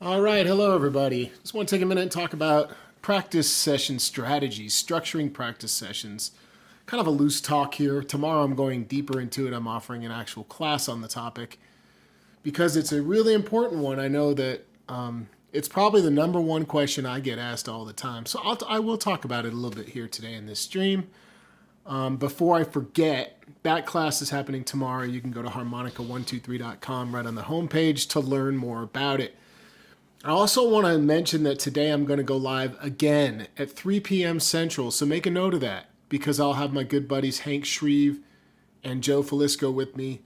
All right, hello everybody. Just want to take a minute and talk about practice session strategies, structuring practice sessions. Kind of a loose talk here. Tomorrow I'm going deeper into it. I'm offering an actual class on the topic because it's a really important one. I know that it's probably the number one question I get asked all the time. So I will talk about it a little bit here today in this stream. Before I forget, that class is happening tomorrow. You can go to harmonica123.com right on the homepage to learn more about it. I also want to mention that today I'm going to go live again at 3 p.m. Central, so make a note of that because I'll have my good buddies Hank Shreve and Joe Filisko with me.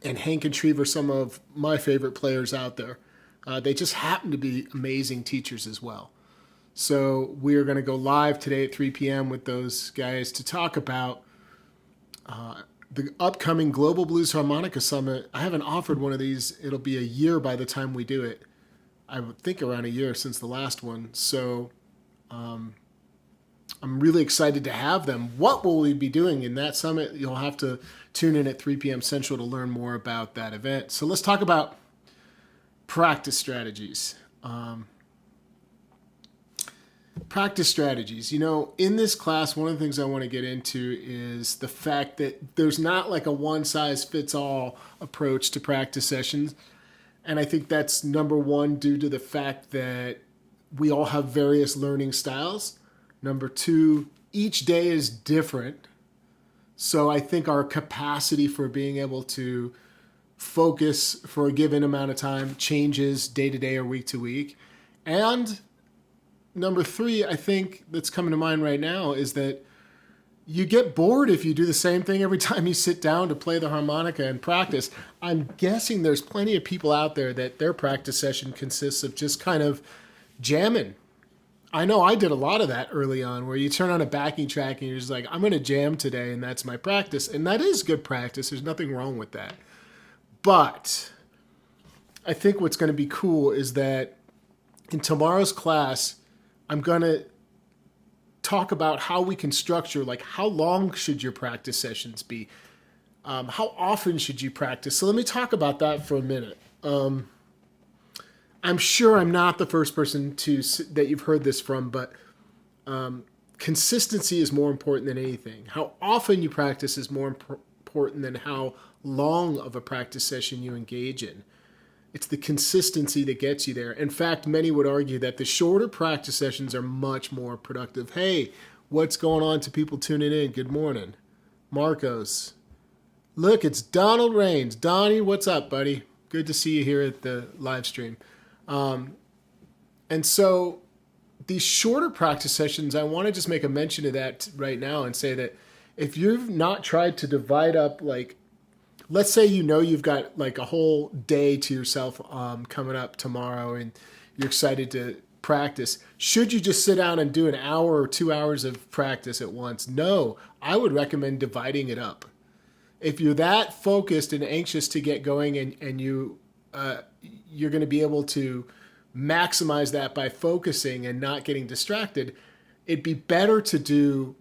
And Hank and Shreve are some of my favorite players out there. They just happen to be amazing teachers as well. So we are going to go live today at 3 p.m. with those guys to talk about the upcoming Global Blues Harmonica Summit. I haven't offered one of these. It'll be a year by the time we do it. I would think around a year since the last one. So I'm really excited to have them. What will we be doing in that summit? You'll have to tune in at 3 p.m. Central to learn more about that event. So let's talk about practice strategies. Practice strategies. You know, in this class, one of the things I want to get into is the fact that there's not like a one-size-fits-all approach to practice sessions. And I think that's number one due to the fact that we all have various learning styles. Number two, each day is different. So I think our capacity for being able to focus for a given amount of time changes day to day or week to week. And number three, I think that's coming to mind right now is that you get bored if you do the same thing every time you sit down to play the harmonica and practice. I'm guessing there's plenty of people out there that their practice session consists of just kind of jamming. I know I did a lot of that early on where you turn on a backing track and you're just like, I'm going to jam today and that's my practice. And that is good practice. There's nothing wrong with that. But I think what's going to be cool is that in tomorrow's class, I'm going to talk about how we can structure, like how long should your practice sessions be? How often should you practice? So let me talk about that for a minute. I'm sure I'm not the first person that you've heard this from, but consistency is more important than anything. How often you practice is more important than how long of a practice session you engage in. It's the consistency that gets you there. In fact, many would argue that the shorter practice sessions are much more productive. Hey, what's going on to people tuning in? Good morning. Marcos. Look, it's Donald Rains. Donnie, what's up, buddy? Good to see you here at the live stream. And so these shorter practice sessions, I want to just make a mention of that right now and say that if you've not tried to divide up, like, let's say you've got like a whole day to yourself coming up tomorrow and you're excited to practice. Should you just sit down and do an hour or 2 hours of practice at once? No, I would recommend dividing it up. If you're that focused and anxious to get going and you're going to be able to maximize that by focusing and not getting distracted, it'd be better to do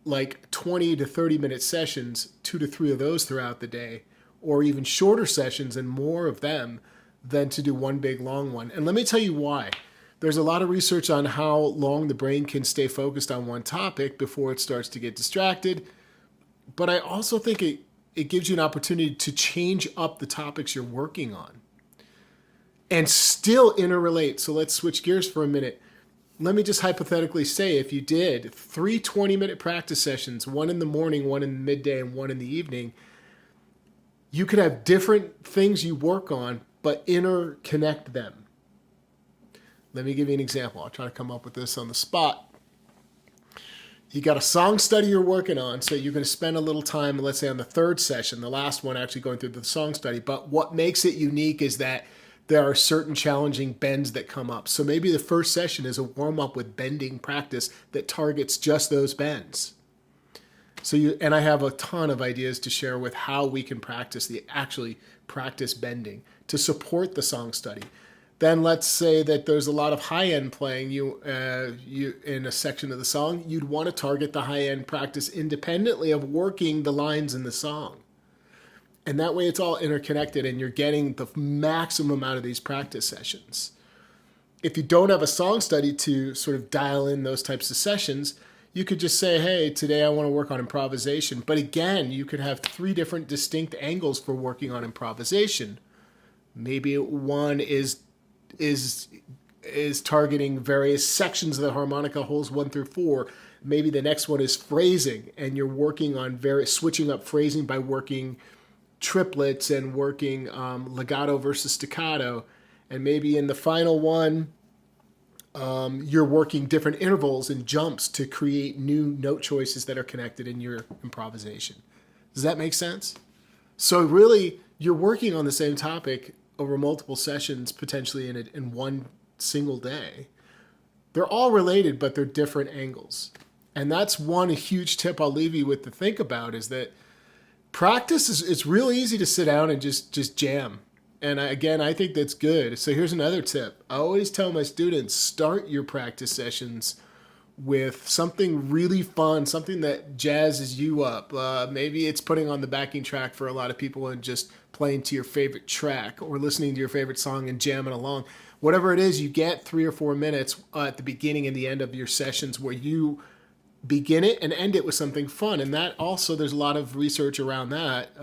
like 20 to 30 minute sessions, 2 to 3 of those throughout the day, or even shorter sessions and more of them than to do one big long one. And let me tell you why. There's a lot of research on how long the brain can stay focused on one topic before it starts to get distracted. But I also think it gives you an opportunity to change up the topics you're working on and still interrelate. So let's switch gears for a minute. Let me just hypothetically say if you did 3 20-minute practice sessions, one in the morning, one in the midday, and one in the evening, you could have different things you work on, but interconnect them. Let me give you an example. I'll try to come up with this on the spot. You got a song study you're working on, so you're going to spend a little time, let's say on the third session, the last one actually going through the song study. But what makes it unique is that there are certain challenging bends that come up. So maybe the first session is a warm-up with bending practice that targets just those bends. And I have a ton of ideas to share with how we can actually practice bending to support the song study. Then let's say that there's a lot of high-end playing you in a section of the song. You'd want to target the high-end practice independently of working the lines in the song. And that way it's all interconnected and you're getting the maximum out of these practice sessions. If you don't have a song study to sort of dial in those types of sessions, you could just say, hey, today I want to work on improvisation. But again, you could have 3 different distinct angles for working on improvisation. Maybe one is targeting various sections of the harmonica, holes 1 through 4. Maybe the next one is phrasing, and you're working on switching up phrasing by working triplets and working legato versus staccato. And maybe in the final one, you're working different intervals and jumps to create new note choices that are connected in your improvisation. Does that make sense? So really, you're working on the same topic over multiple sessions, potentially in one single day. They're all related, but they're different angles. And that's one huge tip I'll leave you with to think about, is that practice it's real easy to sit down and just jam. And I think that's good. So here's another tip. I always tell my students, start your practice sessions with something really fun, something that jazzes you up. Maybe it's putting on the backing track for a lot of people and just playing to your favorite track, or listening to your favorite song and jamming along. Whatever it is, you get 3 or 4 minutes at the beginning and the end of your sessions where you begin it and end it with something fun. And that also, there's a lot of research around that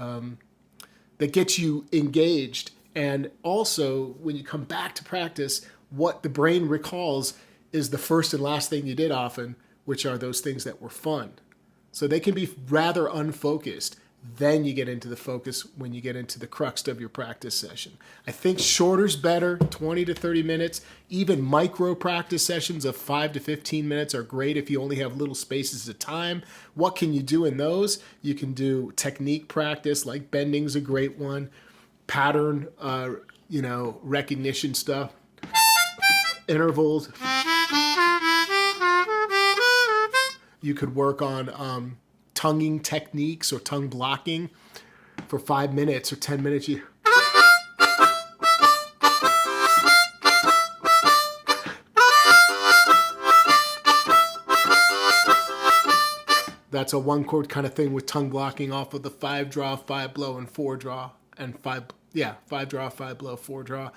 that gets you engaged. And also, when you come back to practice, what the brain recalls is the first and last thing you did often, which are those things that were fun. So they can be rather unfocused. Then you get into the focus when you get into the crux of your practice session. I think shorter's better, 20 to 30 minutes. Even micro practice sessions of 5 to 15 minutes are great if you only have little spaces of time. What can you do in those? You can do technique practice, like bending's a great one. Pattern, recognition stuff. Intervals. You could work on tonguing techniques or tongue blocking for 5 minutes or 10 minutes. That's a 1-chord kind of thing with tongue blocking off of the 5 draw, 5 blow, and 4 draw, and 5 draw, 5 blow, 4 draw.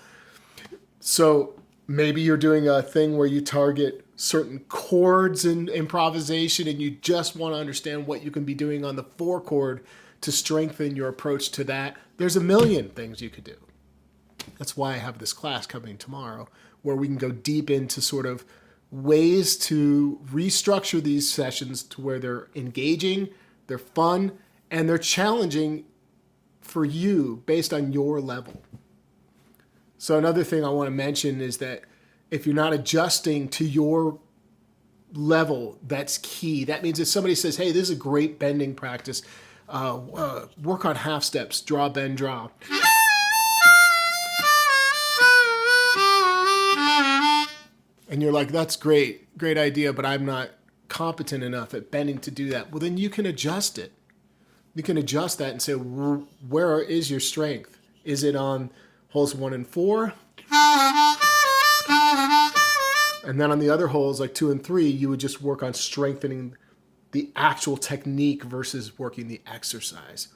So maybe you're doing a thing where you target certain chords in improvisation and you just want to understand what you can be doing on the 4 chord to strengthen your approach to that. There's a million things you could do. That's why I have this class coming tomorrow, where we can go deep into sort of ways to restructure these sessions to where they're engaging, they're fun, and they're challenging for you based on your level. So another thing I want to mention is that if you're not adjusting to your level, that's key. That means if somebody says, hey, this is a great bending practice, work on half steps, draw, bend, draw. And you're like, that's great idea, but I'm not competent enough at bending to do that. Well, then you can adjust it. You can adjust that and say, where is your strength? Is it on holes 1 and 4? And then on the other holes, like 2 and 3, you would just work on strengthening the actual technique versus working the exercise.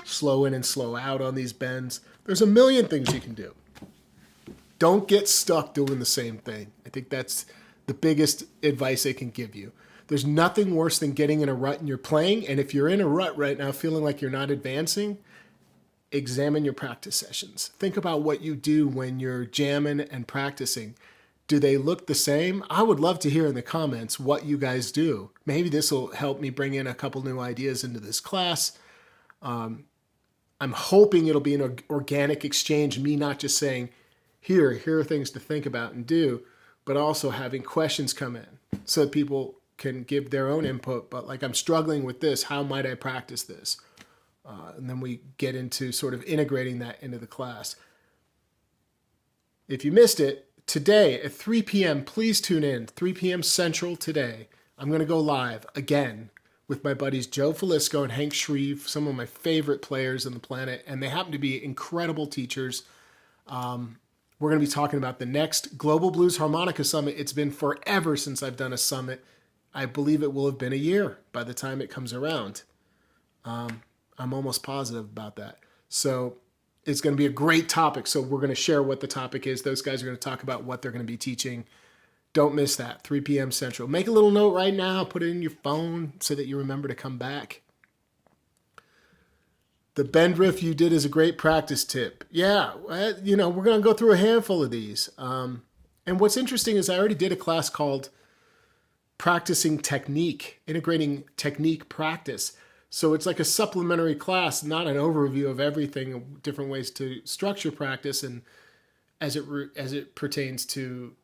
Slow in and slow out on these bends. There's a million things you can do. Don't get stuck doing the same thing. I think that's the biggest advice I can give you. There's nothing worse than getting in a rut and you're playing. And if you're in a rut right now, feeling like you're not advancing, examine your practice sessions. Think about what you do when you're jamming and practicing. Do they look the same? I would love to hear in the comments what you guys do. Maybe this will help me bring in a couple new ideas into this class. I'm hoping it'll be an organic exchange, me not just saying, here are things to think about and do, but also having questions come in so that people can give their own input. But like, I'm struggling with this. How might I practice this? And then we get into sort of integrating that into the class. If you missed it, today at 3 p.m., please tune in. 3 p.m. Central today. I'm going to go live again with my buddies Joe Filisko and Hank Shreve, some of my favorite players on the planet, and they happen to be incredible teachers. We're going to be talking about the next Global Blues Harmonica Summit. It's been forever since I've done a summit. I believe it will have been a year by the time it comes around. I'm almost positive about that. So it's going to be a great topic. So we're going to share what the topic is. Those guys are going to talk about what they're going to be teaching. Don't miss that, 3 p.m. Central. Make a little note right now. Put it in your phone so that you remember to come back. The bend riff you did is a great practice tip. Yeah, we're going to go through a handful of these. And what's interesting is I already did a class called Practicing Technique, Integrating Technique Practice. So it's like a supplementary class, not an overview of everything, different ways to structure practice and as it pertains to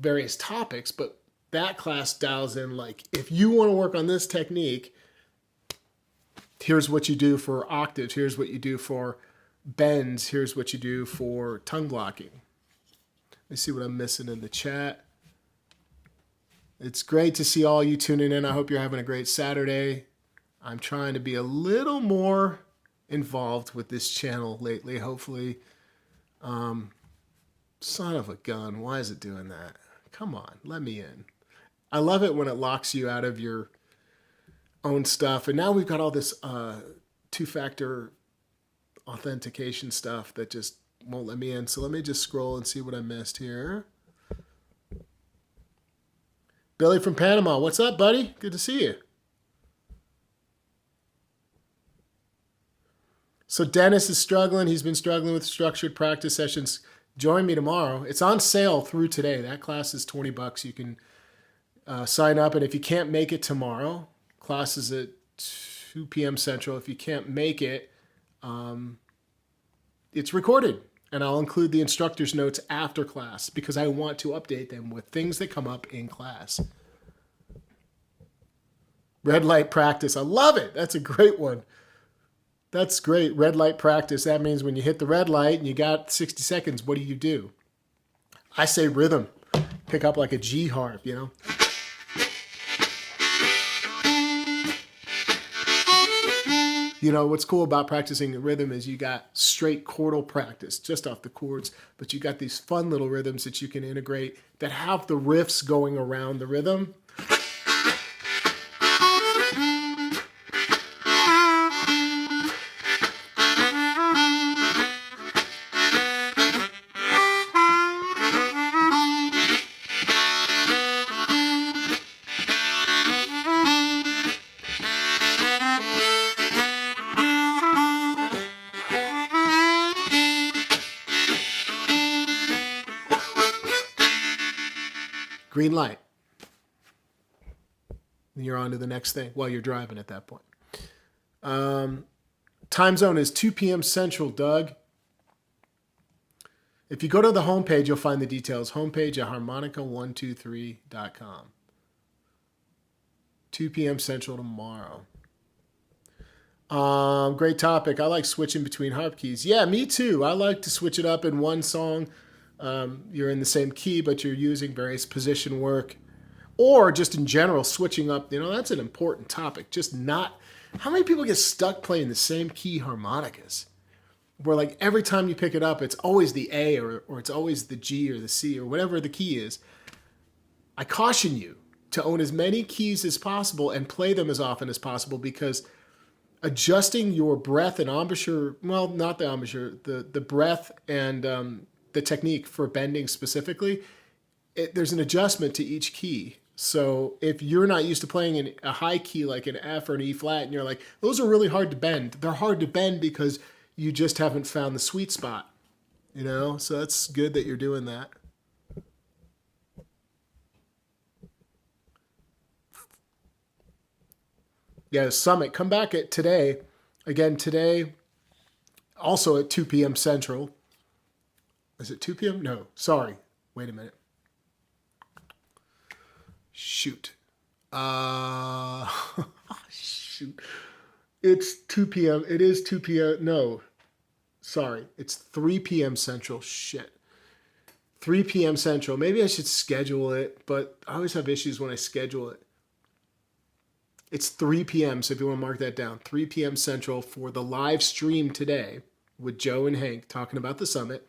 various topics. But that class dials in like, if you want to work on this technique, here's what you do for octaves, here's what you do for bends, here's what you do for tongue blocking. Let me see what I'm missing in the chat. It's great to see all you tuning in. I hope you're having a great Saturday. I'm trying to be a little more involved with this channel lately, hopefully. Son of a gun, why is it doing that? Come on, let me in. I love it when it locks you out of your own stuff. And now we've got all this two-factor authentication stuff that just won't let me in. So let me just scroll and see what I missed here. Billy from Panama, what's up, buddy? Good to see you. So Dennis is struggling. He's been struggling with structured practice sessions. Join me tomorrow. It's on sale through today. That class is $20. You can sign up. And if you can't make it tomorrow, class is at 2 p.m. Central. If you can't make it, it's recorded. And I'll include the instructor's notes after class because I want to update them with things that come up in class. Red light practice. I love it. That's a great one. That's great. Red light practice. That means when you hit the red light and you got 60 seconds, what do? I say rhythm. Pick up like a G harp, you know? You know, what's cool about practicing the rhythm is you got straight chordal practice just off the chords, but you got these fun little rhythms that you can integrate that have the riffs going around the rhythm. Green light. And you're on to the next thing while you're driving at that point. Time zone is 2 p.m. Central, Doug. If you go to the homepage, you'll find the details. Homepage at harmonica123.com. 2 p.m. Central tomorrow. Great topic. I like switching between harp keys. Yeah, me too. I like to switch it up in one song. You're in the same key, but you're using various position work, or just in general switching up. You know, that's an important topic. Just not. How many people get stuck playing the same key harmonicas, where like every time you pick it up, it's always the A or it's always the G or the C or whatever the key is. I caution you to own as many keys as possible and play them as often as possible, because adjusting your breath and embouchure, well, not the embouchure, the breath and the technique for bending specifically, there's an adjustment to each key. So if you're not used to playing in a high key like an F or an E flat, and you're like, those are really hard to bend. They're hard to bend because you just haven't found the sweet spot, you know? So that's good that you're doing that. Yeah, Summit, come back at today. Again, today, also at 2 p.m. Central. Is it 2 p.m.? No, sorry. Wait a minute. Shoot. Shoot. It's 2 p.m. It is 2 p.m. No, sorry. It's 3 p.m. Central. Shit. 3 p.m. Central. Maybe I should schedule it, but I always have issues when I schedule it. It's 3 p.m., so if you want to mark that down, 3 p.m. Central for the live stream today with Joe and Hank talking about the summit.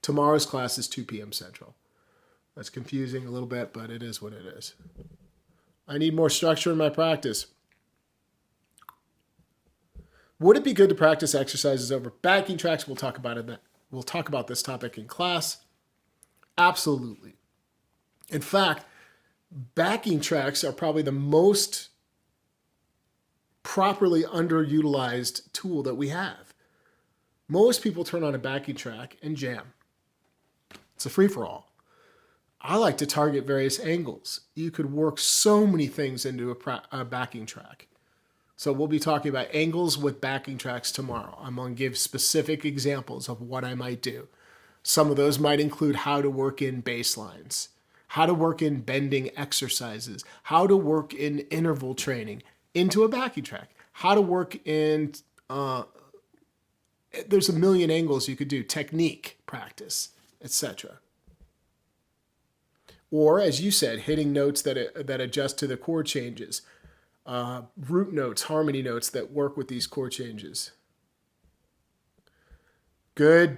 Tomorrow's class is 2 p.m. Central. That's confusing a little bit, but it is what it is. I need more structure in my practice. Would it be good to practice exercises over backing tracks? We'll talk about it. We'll talk about this topic in class. Absolutely. In fact, backing tracks are probably the most properly underutilized tool that we have. Most people turn on a backing track and jam. It's a free-for-all. I like to target various angles. You could work so many things into a backing track. So we'll be talking about angles with backing tracks tomorrow. I'm going to give specific examples of what I might do. Some of those might include how to work in bass lines, how to work in bending exercises, how to work in interval training into a backing track, how to work in, there's a million angles you could do, technique practice, etc. Or, as you said, hitting notes that adjust to the chord changes, root notes, harmony notes that work with these chord changes. Good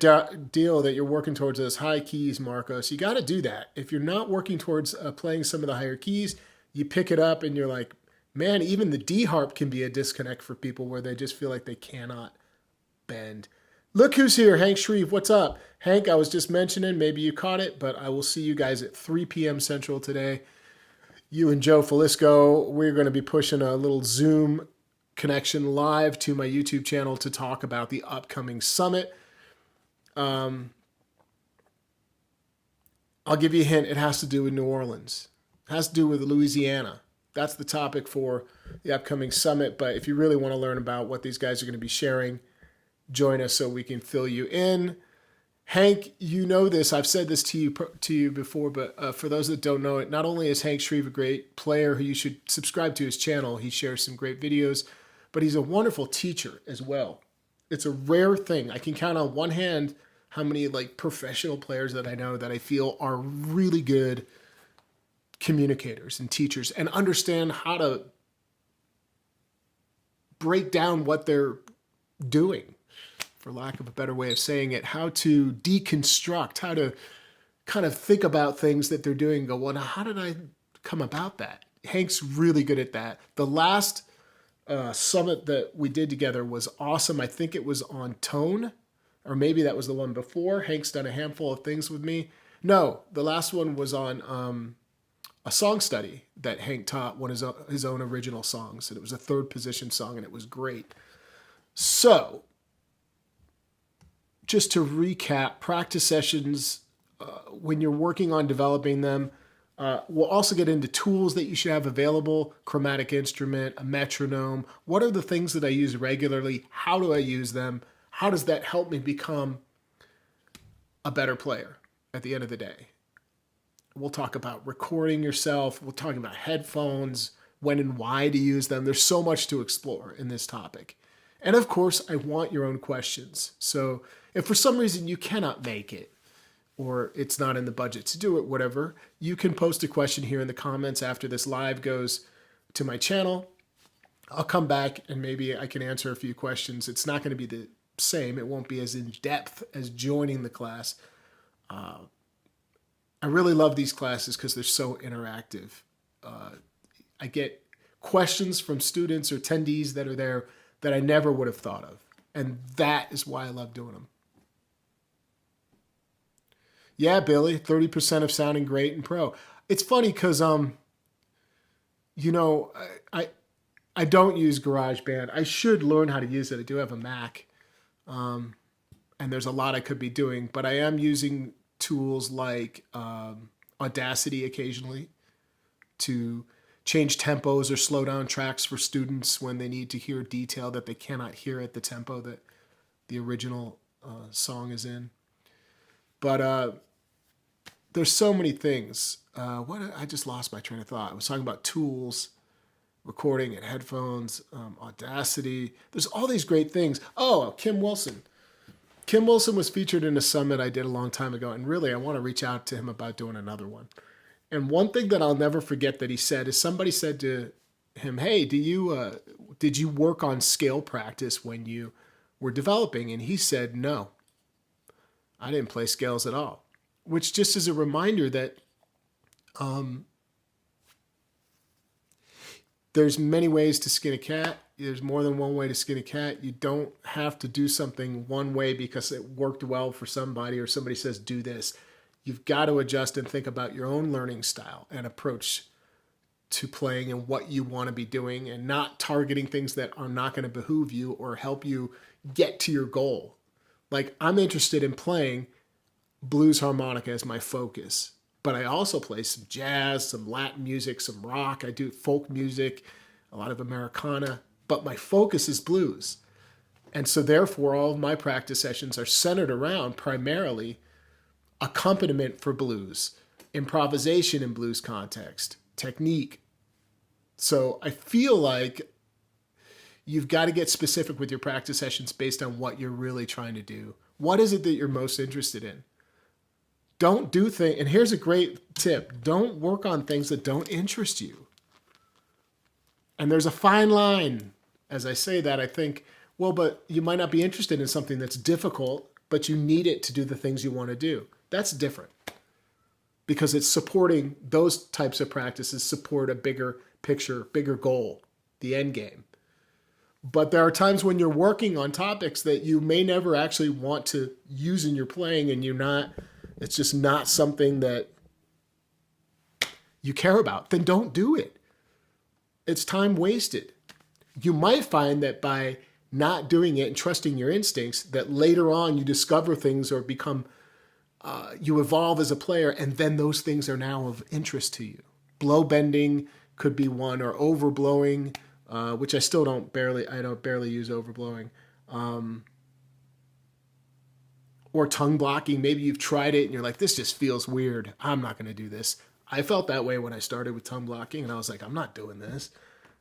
deal that you're working towards those high keys, Marcos. You got to do that. If you're not working towards playing some of the higher keys, you pick it up and you're like, man, even the D harp can be a disconnect for people where they just feel like they cannot bend. Look who's here, Hank Shreve. What's up? Hank, I was just mentioning, maybe you caught it, but I will see you guys at 3 p.m. Central today. You and Joe Filisko, we're going to be pushing a little Zoom connection live to my YouTube channel to talk about the upcoming summit. I'll give you a hint. It has to do with New Orleans. It has to do with Louisiana. That's the topic for the upcoming summit. But if you really want to learn about what these guys are going to be sharing, join us so we can fill you in. Hank, you know this. I've said this to you before, but for those that don't know it, not only is Hank Shreve a great player who you should subscribe to his channel, he shares some great videos, but he's a wonderful teacher as well. It's a rare thing. I can count on one hand how many professional players that I know that I feel are really good communicators and teachers and understand how to break down what they're doing, for lack of a better way of saying it, how to deconstruct, how to kind of think about things that they're doing and go, well, now how did I come about that? Hank's really good at that. The last summit that we did together was awesome. I think it was on tone, or maybe that was the one before. Hank's done a handful of things with me. No, the last one was on a song study that Hank taught one of his own original songs. And it was a third position song, and it was great. So, just to recap, practice sessions, when you're working on developing them, we'll also get into tools that you should have available, chromatic instrument, a metronome. What are the things that I use regularly? How do I use them? How does that help me become a better player at the end of the day? We'll talk about recording yourself. We'll talk about headphones, when and why to use them. There's so much to explore in this topic. And of course, I want your own questions. So if for some reason you cannot make it, or it's not in the budget to do it, whatever, you can post a question here in the comments after this live goes to my channel. I'll come back and maybe I can answer a few questions. It's not going to be the same. It won't be as in depth as joining the class. I really love these classes because they're so interactive. I get questions from students or attendees that are there that I never would have thought of. And that is why I love doing them. Yeah, Billy, 30% of sounding great in pro. It's funny because, I don't use GarageBand. I should learn how to use it. I do have a Mac, and there's a lot I could be doing. But I am using tools like Audacity occasionally to change tempos or slow down tracks for students when they need to hear detail that they cannot hear at the tempo that the original song is in. But there's so many things. I just lost my train of thought. I was talking about tools, recording and headphones, Audacity. There's all these great things. Oh, Kim Wilson. Kim Wilson was featured in a summit I did a long time ago, and really I want to reach out to him about doing another one. And one thing that I'll never forget that he said is somebody said to him, hey, did you work on scale practice when you were developing? And he said, no, I didn't play scales at all. Which just is a reminder that there's many ways to skin a cat. There's more than one way to skin a cat. You don't have to do something one way because it worked well for somebody or somebody says do this. You've got to adjust and think about your own learning style and approach to playing and what you want to be doing, and not targeting things that are not going to behoove you or help you get to your goal. Like, I'm interested in playing blues harmonica as my focus, but I also play some jazz, some Latin music, some rock. I do folk music, a lot of Americana, but my focus is blues. And so therefore, all of my practice sessions are centered around primarily accompaniment for blues, improvisation in blues context, technique. So I feel like you've got to get specific with your practice sessions based on what you're really trying to do. What is it that you're most interested in? Don't do things, and here's a great tip, don't work on things that don't interest you. And there's a fine line. As I say that, I think, well, but you might not be interested in something that's difficult, but you need it to do the things you want to do. That's different, because it's supporting those types of practices support a bigger picture, bigger goal, the end game. But there are times when you're working on topics that you may never actually want to use in your playing, and it's just not something that you care about. Then don't do it. It's time wasted. You might find that by not doing it and trusting your instincts, that later on you discover things or you evolve as a player, and then those things are now of interest to you. Blow bending could be one, or overblowing, which I don't barely use overblowing. Or tongue blocking. Maybe you've tried it and you're like, this just feels weird. I'm not going to do this. I felt that way when I started with tongue blocking, and I was like, I'm not doing this.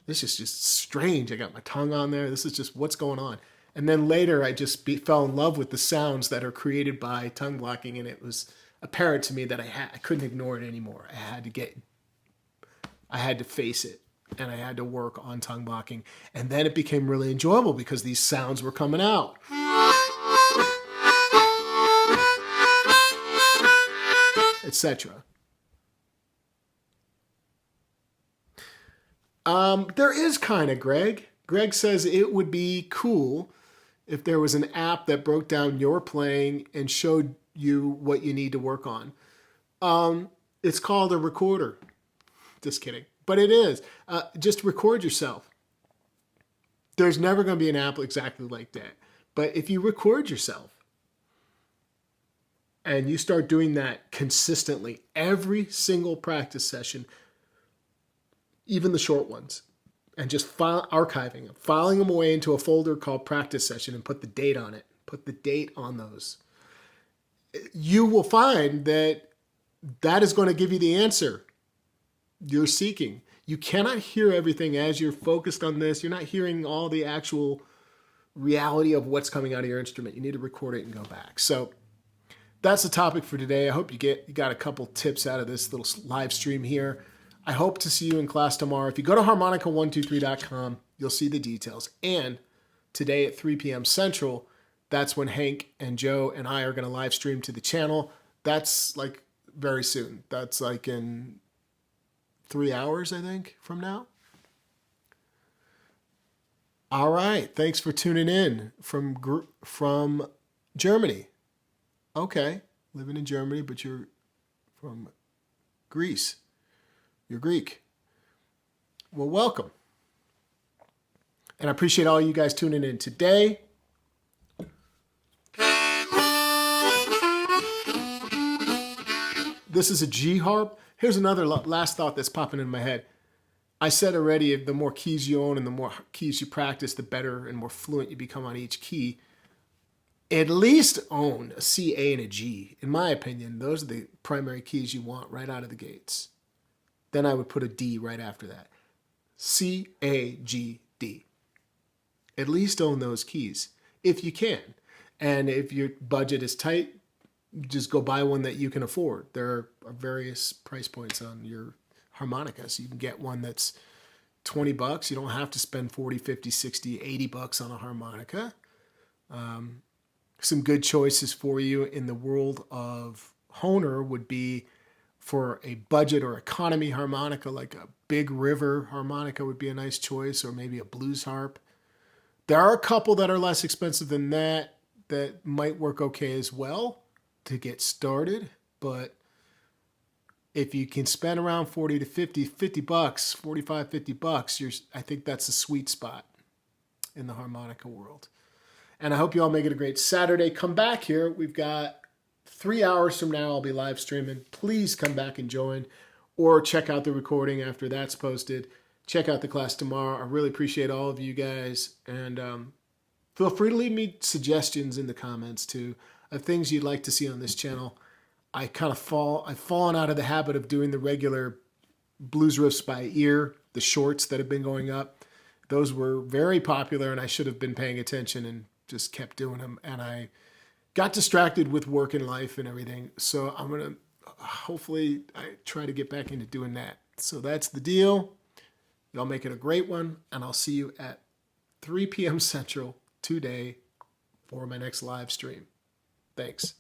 This is just strange. I got my tongue on there. This is just what's going on. And then later I just fell in love with the sounds that are created by tongue blocking, and it was apparent to me that I couldn't ignore it anymore. I had to face it, and I had to work on tongue blocking. And then it became really enjoyable because these sounds were coming out. Etc. There is kind of Greg. Greg says it would be cool if there was an app that broke down your playing and showed you what you need to work on. It's called a recorder. Just kidding. But it is. Just record yourself. There's never going to be an app exactly like that. But if you record yourself and you start doing that consistently, every single practice session, even the short ones, and just archiving them, filing them away into a folder called practice session and put the date on it. Put the date on those. You will find that is going to give you the answer you're seeking. You cannot hear everything as you're focused on this. You're not hearing all the actual reality of what's coming out of your instrument. You need to record it and go back. So that's the topic for today. I hope you got a couple tips out of this little live stream here. I hope to see you in class tomorrow. If you go to harmonica123.com, you'll see the details. And today at 3 p.m. Central, that's when Hank and Joe and I are going to live stream to the channel. That's like very soon. That's like in 3 hours, I think, from now. All right. Thanks for tuning in from Germany. Okay. Living in Germany, but you're from Greece. You're Greek. Well, welcome. And I appreciate all you guys tuning in today. This is a G harp. Here's another last thought that's popping in my head. I said already, the more keys you own and the more keys you practice, the better and more fluent you become on each key. At least own a C, A, and a G. In my opinion, those are the primary keys you want right out of the gates. Then I would put a D right after that. C, A, G, D. At least own those keys if you can. And if your budget is tight, just go buy one that you can afford. There are various price points on your harmonica. So you can get one that's $20. You don't have to spend 40, 50, 60, 80 bucks on a harmonica. Some good choices for you in the world of Hohner would be for a budget or economy harmonica, like a Big River harmonica would be a nice choice, or maybe a blues harp. There are a couple that are less expensive than that that might work okay as well to get started. But if you can spend around 40 to 50 bucks, 45, 50 bucks, I think that's a sweet spot in the harmonica world. And I hope you all make it a great Saturday. Come back here. We've got 3 hours from now. I'll be live streaming. Please come back and join, or check out the recording after that's posted. Check out the class tomorrow. I really appreciate all of you guys. And feel free to leave me suggestions in the comments too of things you'd like to see on this channel. I've fallen out of the habit of doing the regular blues riffs by ear, the shorts that have been going up. Those were very popular, and I should have been paying attention and just kept doing them. And I got distracted with work and life and everything. So I'm going to hopefully I try to get back into doing that. So that's the deal. Y'all make it a great one, and I'll see you at 3 p.m. Central today for my next live stream. Thanks.